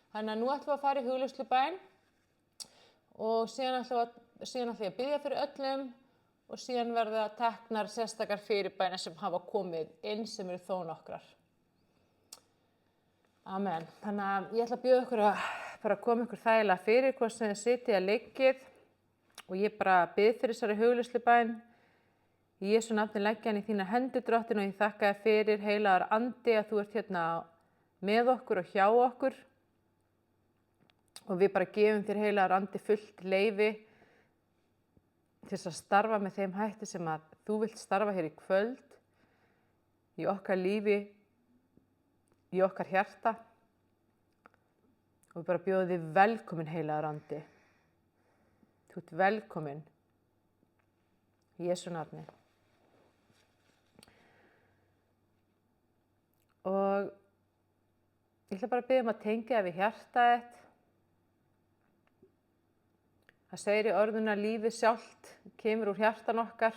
Þannig að nú ætlum við að fara í hugleiðslubæn og síðan ætlum ég að biðja fyrir öllum og síðan verða teknar sérstakar fyrirbænir sem hafa komið inn sem eru þó nokkrar. Amen. Þannig að ég ætla að bjóða ykkur að bara koma ykkur þægilega fyrir hvort sem þið sitjið eða liggið og ég bara bið fyrir þessari hugleiðslubæn. Í Jesú nafni leggja hann í þínar hendur, Drottinn, og ég þakka þér fyrir, heilagur andi, að þú ert hérna með okkur og hjá okkur. Og við bara gefum þér, heilagur andi, fullt leyfi til þess að starfa með þeim hætti sem að þú vilt starfa hér í kvöld, í okkar lífi, í okkar hjarta. Og við bara bjóðum þig velkomin, heilagur andi. Þú ert velkomin í Jesú nafni. Og ég ætla bara að biðja að tengja við hjartað þitt. Það segir í orðinu að lífið sjálft kemur úr hjartan okkar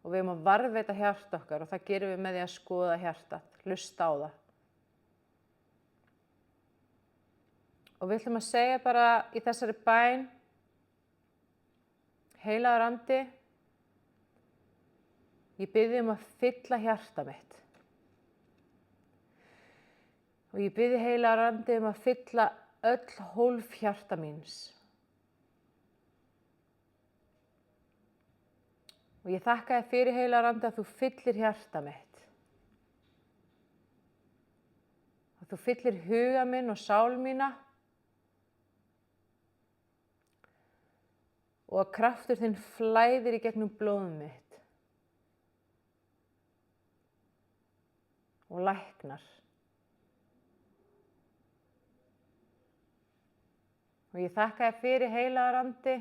og við erum að varðveita hjarta okkar og það gerum við með því að skoða hjartað, hlusta á það. Og við ætlum að segja bara í þessari bæn, heilagur andi, ég bið þig að fylla hjarta mitt. Og ég bið þig, heilagur andi, að fylla öll hólf hjarta míns. Og ég þakka þér fyrir, heilagur andi, að þú fyllir hjarta mitt. Að þú fyllir huga minn og sál mína. Og að kraftur þinn flæðir í gegnum blóð mitt. Og læknar. Og ég þakka þér fyrir, heilagur andi,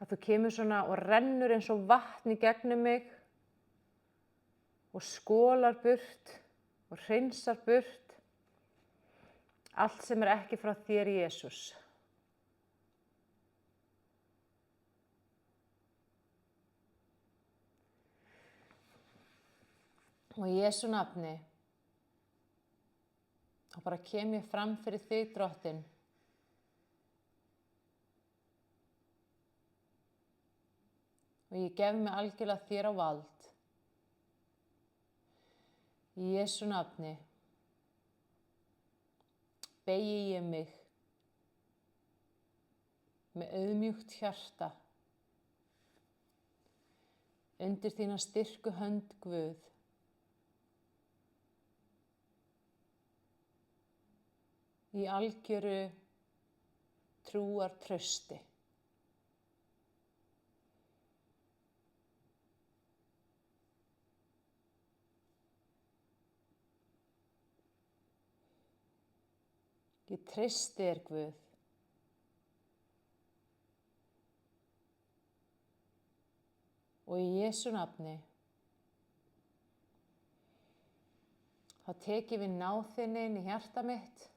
að þú kemur svona og rennur eins og vatn í gegnum mig og skólar burt og hreinsar burt allt sem ekki frá þér, Jesús. Og í Jesú nafni, og bara kem ég fram fyrir þig, Drottinn. Og ég gef mig algjörlega þér á vald. Í Jesú nafni beygi ég mig með auðmjúkt hjarta undir þína styrku hönd, Guð. Í algjöru trúartrausti. Ég treysti þér, Guð. Og í Jesú nafni þá tek ég við náð þinni inn í hjarta mitt.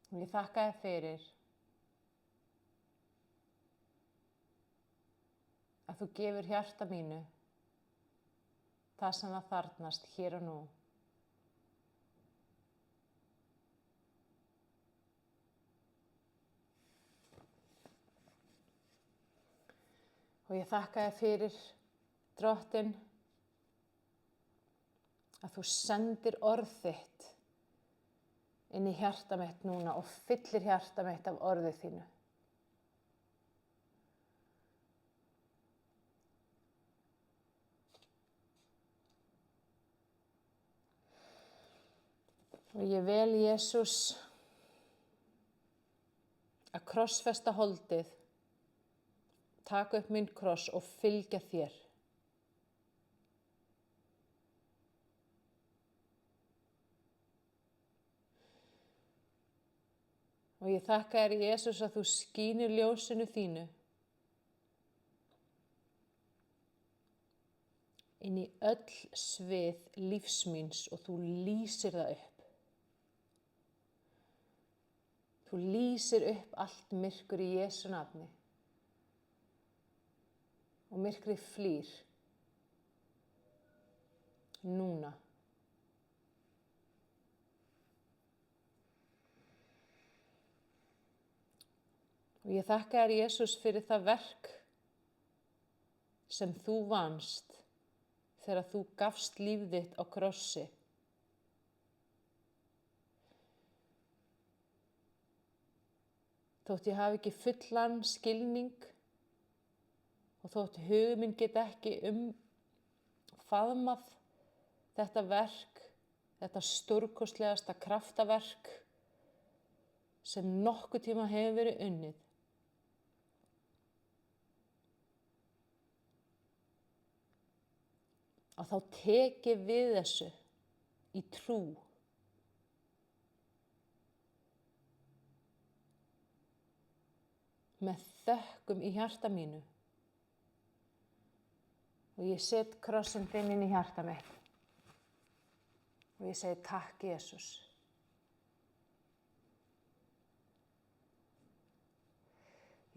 Og ég þakka þér fyrir að þú gefur hjarta mínu það sem það þarfnast hér og nú. Og ég þakka þér fyrir, Drottinn, að þú sendir orð þitt inn í hjarta mitt núna og fyllir hjarta mitt af orði þínu. Og ég vel, Jesús, að krossfesta holdið, taka upp minn kross og fylgja þér. Og ég þakka þér, Jesús, að þú skínir ljósinu þínu inn í öll svið lífs míns og þú lýsir það upp. Þú lýsir upp allt myrkur í Jesú nafni. og myrkrið flýr. Núna. Og ég þakka þér, Jesús, fyrir það verk sem þú vannst þegar þú gafst líf þitt á krossi. Þótt ég hafi ekki fullan skilning og þótt hugur minn get ekki faðmað þetta verk, þetta stórkostlegasta kraftaverk sem nokkuð tíma hefur verið unnið. Að þá tek ég við þessu í trú. Með þökkum í hjarta mínu. Og ég set krossinn þinn inn í hjarta mitt. Og ég segi takk, Jesús.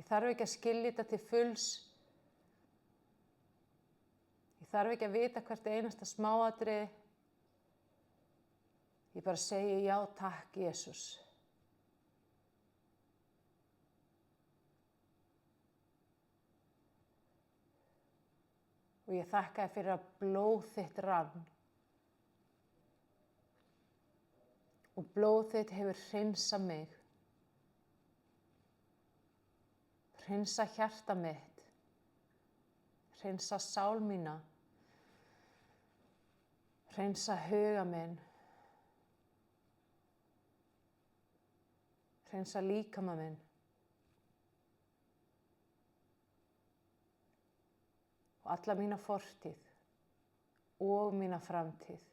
Ég þarf ekki að skilja þetta til fulls. Ég þarf ekki að vita hvert einasta smáatriði. Ég bara segi já, takk, Jesús. Og ég þakka þér fyrir að blóð þitt rann. Og blóð þitt hefur hreinsað mig. Hreinsað hjarta mitt. Hreinsað sál mína. Hreinsað huga minn. Hreinsað líkama minn. Og alla mína fortíð og mína framtíð.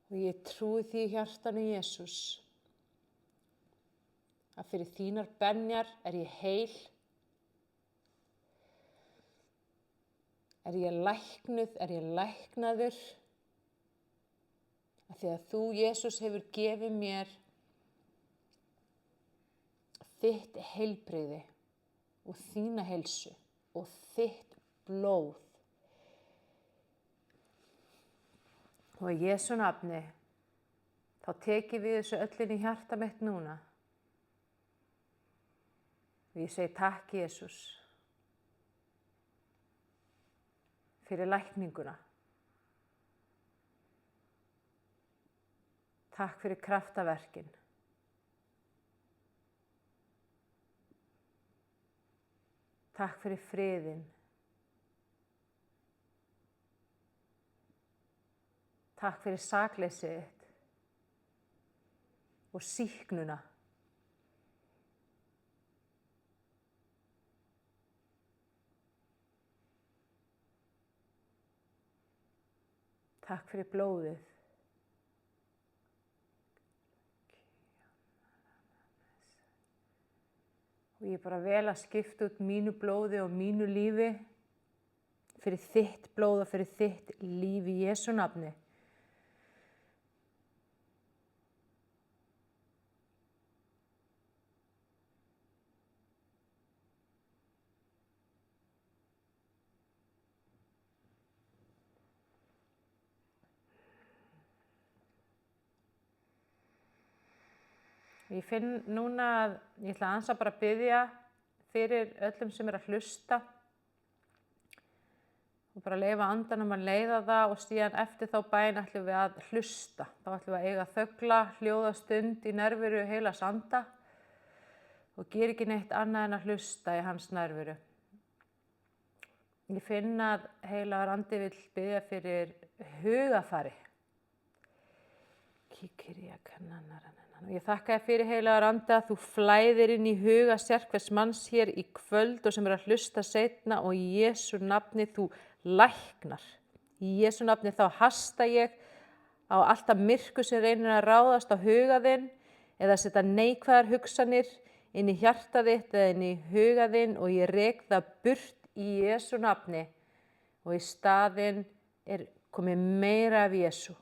Og ég trúi því í hjartanu, Jesús, að fyrir þínar benjar er ég heil. Er ég læknuð, er ég læknaður, af því að þú, Jesús, hefur gefið mér þitt heilbrigði og þína heilsu og þitt blóð. Og í Jesú nafni, þá tek ég við þessu öllin í hjarta mitt núna. Og ég segi takk, Jesús. Fyrir lækninguna. Takk fyrir kraftaverkin. Takk fyrir friðinn. Takk fyrir sakleysið þitt og sýknuna. Takk fyrir blóðið. Og ég er bara vel að skipta út mínu blóði og mínu lífi fyrir þitt blóð og fyrir þitt líf í Jesú nafni. Ég finn núna að ég ætla aðeins að bara biðja fyrir öllum sem er að hlusta og bara leyfa andanum að leiða það og síðan eftir þá bæn ætlum við að hlusta. Þá ætlum við að eiga þögla, hljóðastund í nærveru heilags anda og gera ekki neitt annað en að hlusta í hans nærveru. Ég finn að heilagur andi vill biðja fyrir hugafari. Og ég þakka þér fyrir, heilagur andi, að þú flæðir inn í huga sérhvers manns hér í kvöld og sem er að hlusta seinna og í Jesú nafni þú læknar. Í Jesú nafni þá hasta ég á alltaf myrkur sem reynir að ráðast á huga þinn eða setja neikvæðar hugsanir inn í hjarta þitt eða inn í huga þinn og ég rek það burt í Jesú nafni og í staðinn komið meira af Jesú.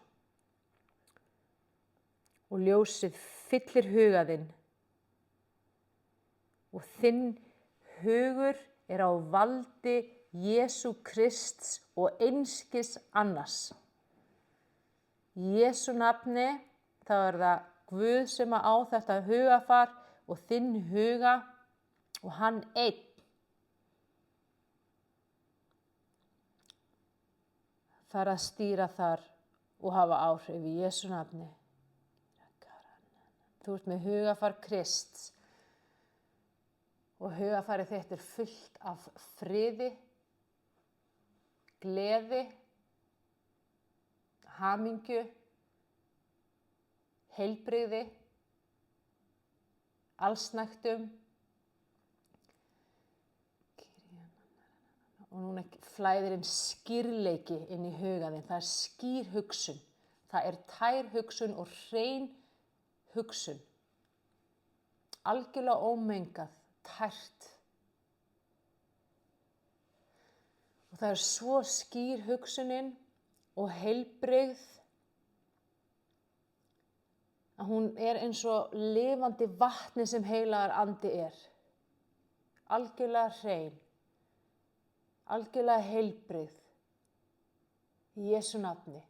Og ljósið fyllir huga þinn og þinn hugur á valdi Jesú Krists og einskis annars. Í Jesú nafni þá það Guð sem á þetta hugafar og þinn huga og hann einn. Það að stýra þar og hafa áhrif í Jesú nafni. Þú ert með hugafar Krists og hugafarið þitt fullt af friði, gleði, hamingju, heilbrigði, allsnægtum. Og núna flæðir inn skýrleiki inn í huga þinn. Það skýr hugsun. Það tær hugsun og hrein hugsun. Algjörlega ómengað, tært. Og það svo skýr hugsunin og heilbrigð að hún eins og lifandi vatni sem heilagur andi Algjörlega hrein. Algjörlega heilbrigð í Jesú nafni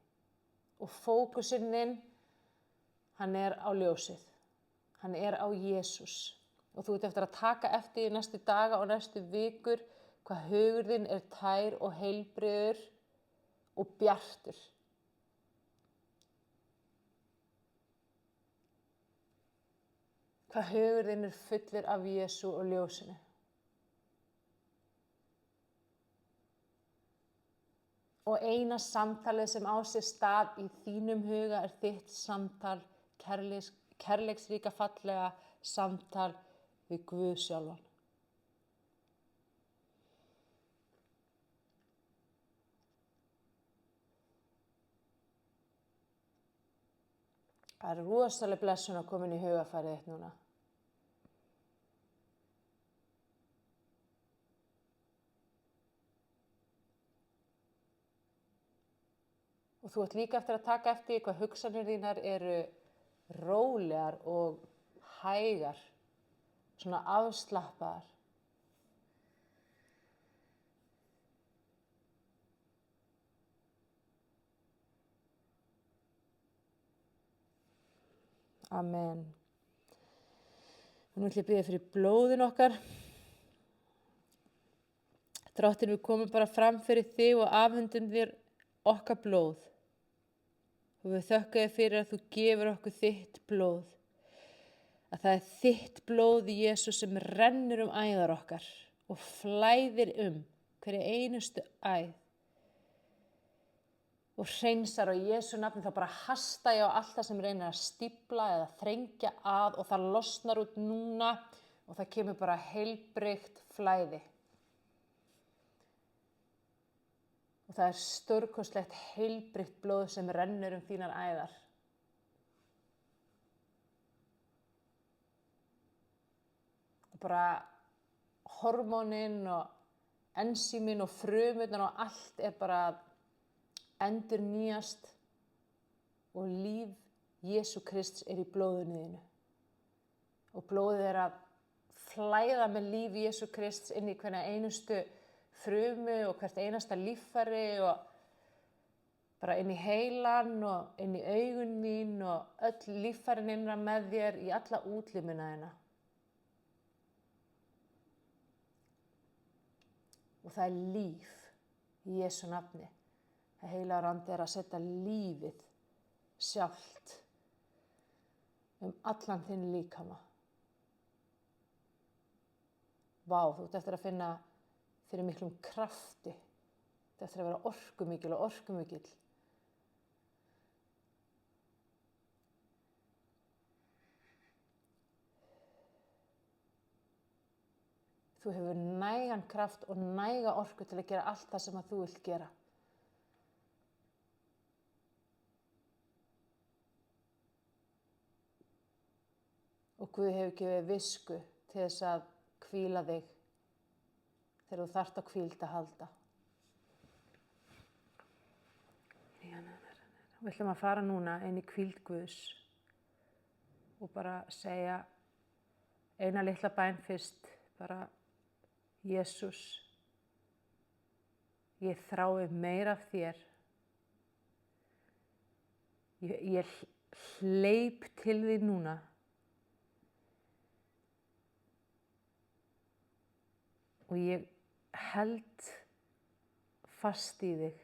og fókusinn hann á ljósið, hann á Jesús og þú ert eftir að taka eftir í næstu daga og næstu vikur hvað hugur þinn tær og heilbrigður og bjartur. Hvað hugur þinn fullur af Jesú og ljósinu. Og eina samtalið sem á sér stað í þínum huga þitt samtal, kærleiksríka fallega samtal við Guð sjálfan. Það rosaleg blessun að koma inn í hugafarið þitt núna. Og þú ert líka eftir að taka eftir hvað hugsanir þínar rólegar og hægar, svona afslappaðar. Amen. Nú ætlum ég að biðja fyrir blóðin okkar. Drottinn, við komum bara fram fyrir þig og afhendum þér okkar blóð. Og við þökkum þér fyrir að þú gefur okkur þitt blóð. Að það þitt blóð, Jesús, sem rennur æðar okkar og flæðir hverja einustu æð. Og hreinsar á Jesú nafni, þá bara hasta ég á allt það sem reynir að stífla eða þrengja að og það losnar út núna og það kemur bara heilbrigt flæði. Og það stórkostlegt heilbrigt blóð sem rennur þínar æðar. Og bara hormónin og ensímin og frumurnar og allt bara að endurnýjast og líf Jesú Krists í blóðinu þínu. Og blóðið að flæða með líf Jesú Krists inn í hverja einustu frumu og hvert einasta líffæri og bara inn í heilan og inn í augun þín og öll líffærin innra með þér í alla útlimina þína. Og það líf í Jesú nafni. Það heilagur andi að setja lífið sjálft allan þinn líkama. Vá, þú ert eftir að finna fyrir miklum krafti. Þetta eftir að vera orkumikil og orkumikil. Þú hefur nægan kraft og næga orku til að gera allt það sem þú vilt gera. Og Guð hefur gefið visku til þess að hvíla þig þegar þú þarft á hvíld að halda. Við ætlum að fara núna inn í hvíld Guðs og bara segja eina litla bæn fyrst, bara Jesús, ég þrái meira af þér. Ég hleyp til þín núna. Og ég held fast í þig.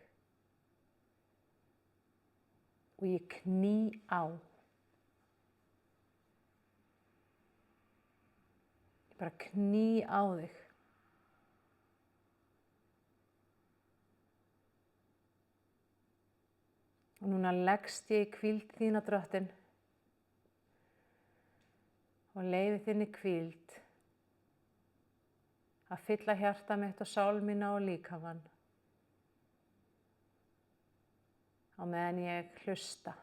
Og ég kný á. Ég bara kný á þig. Og núna leggst ég í hvíld þína, Drottinn, og leyfi þinni hvíld að fylla hjarta mitt og sál mína og líkamann á meðan ég hlusta.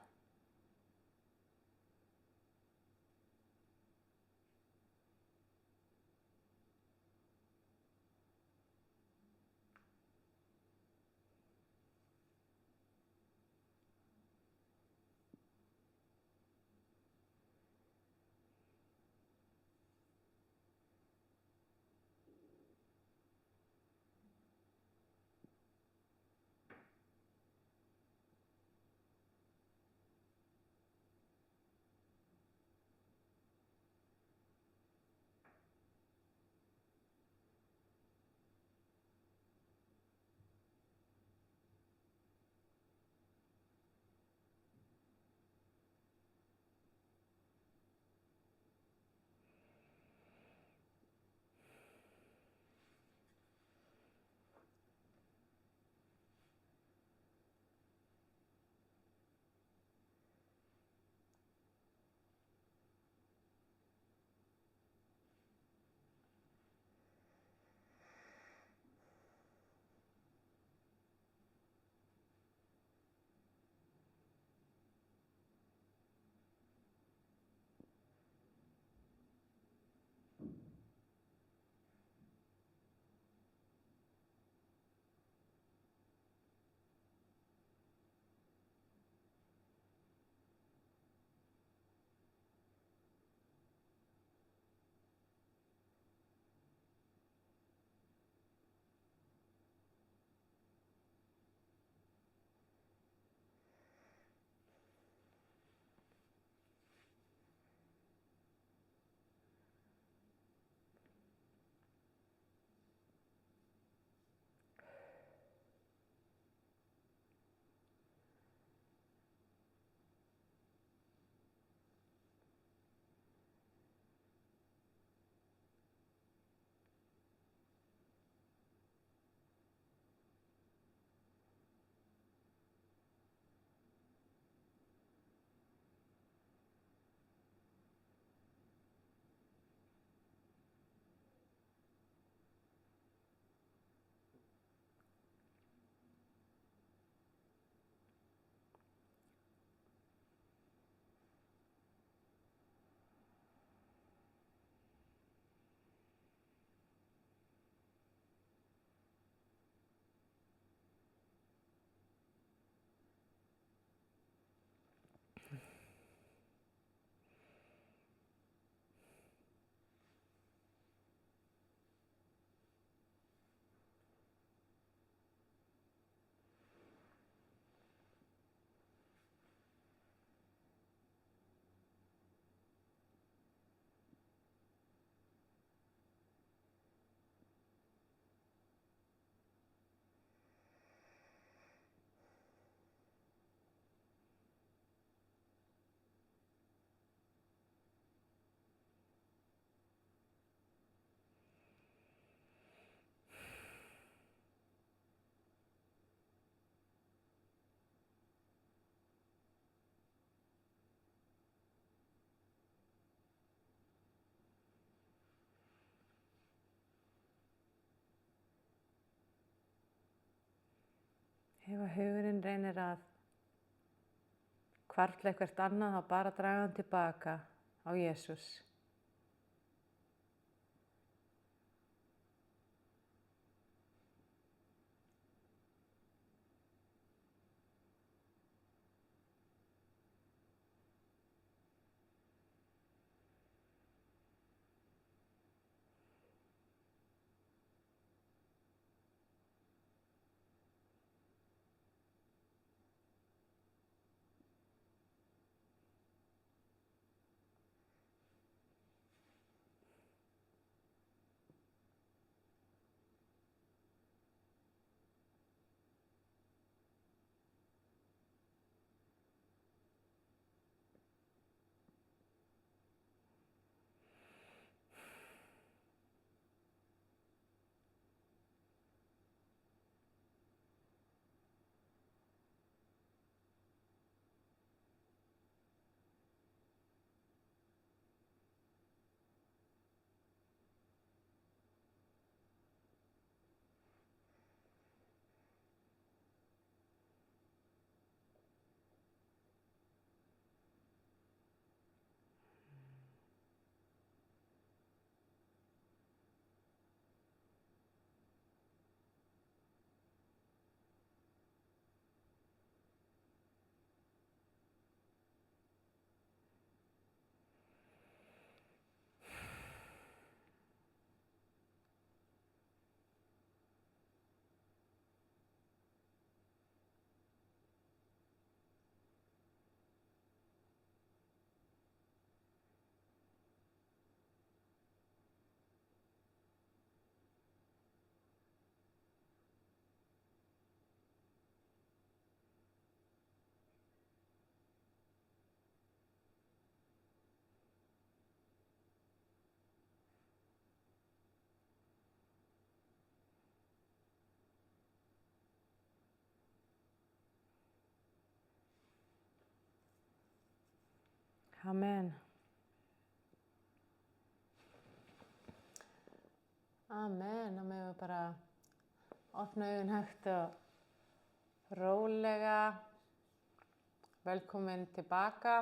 Ef að hugurinn reynir að hvarfla eitthvert annað, þá bara draga hann tilbaka á Jesús. Amen. Amen. Og með bara opna augun hægt og rólega. Velkomin tilbaka.